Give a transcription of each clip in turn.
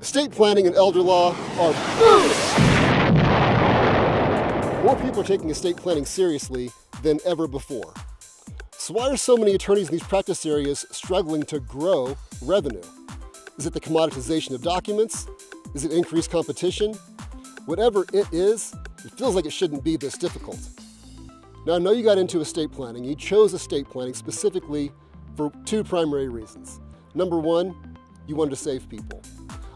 Estate planning and elder law are booming. More people are taking estate planning seriously than ever before. So why are so many attorneys in these practice areas struggling to grow revenue? Is it the commoditization of documents? Is it increased competition? Whatever it is, it feels like it shouldn't be this difficult. Now, I know you got into estate planning. You chose estate planning specifically for two primary reasons. Number one, you wanted to save people.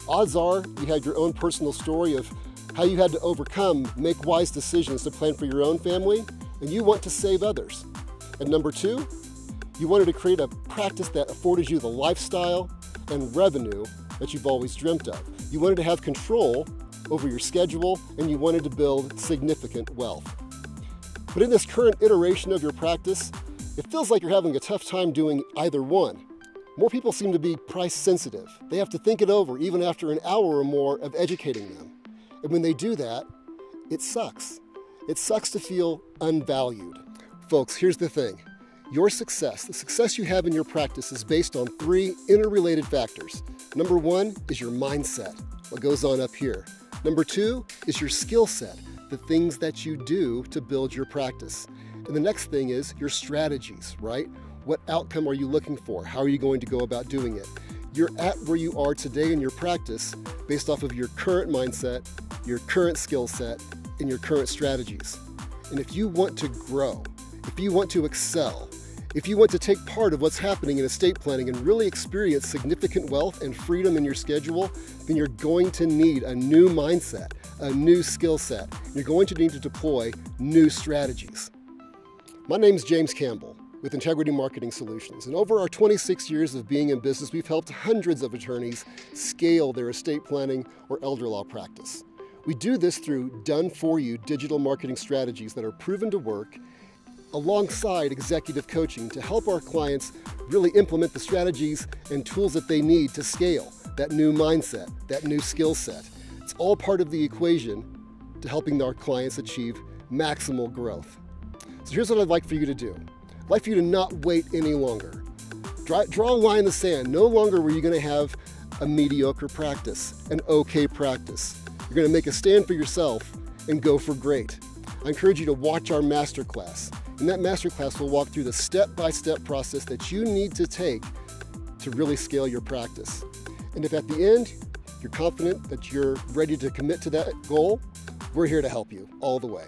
Odds are you had your own personal story of how you had to overcome, make wise decisions to plan for your own family, and you want to save others. And number two, you wanted to create a practice that afforded you the lifestyle and revenue that you've always dreamt of. You wanted to have control over your schedule, and you wanted to build significant wealth. But in this current iteration of your practice, it feels like you're having a tough time doing either one. More people seem to be price sensitive. They have to think it over even after an hour or more of educating them. And when they do that, it sucks. It sucks to feel unvalued. Folks, here's the thing. Your success, the success you have in your practice, is based on three interrelated factors. Number one is your mindset, what goes on up here. Number two is your skill set, the things that you do to build your practice. And the next thing is your strategies, right? What outcome are you looking for? How are you going to go about doing it? You're at where you are today in your practice based off of your current mindset, your current skill set, and your current strategies. And if you want to grow, if you want to excel, if you want to take part of what's happening in estate planning and really experience significant wealth and freedom in your schedule, then you're going to need a new mindset, a new skill set. You're going to need to deploy new strategies. My name's James Campbell with Integrity Marketing Solutions, and over our 26 years of being in business, we've helped hundreds of attorneys scale their estate planning or elder law practice. We do this through done-for-you digital marketing strategies that are proven to work, alongside executive coaching to help our clients really implement the strategies and tools that they need to scale that new mindset, that new skill set. It's all part of the equation to helping our clients achieve maximal growth. So here's what I'd like for you to do. I'd like for you to not wait any longer. Draw a line in the sand. No longer were you going to have a mediocre practice, an okay practice. You're going to make a stand for yourself and go for great. I encourage you to watch our masterclass. In that masterclass, we'll walk through the step-by-step process that you need to take to really scale your practice. And if at the end, you're confident that you're ready to commit to that goal, we're here to help you all the way.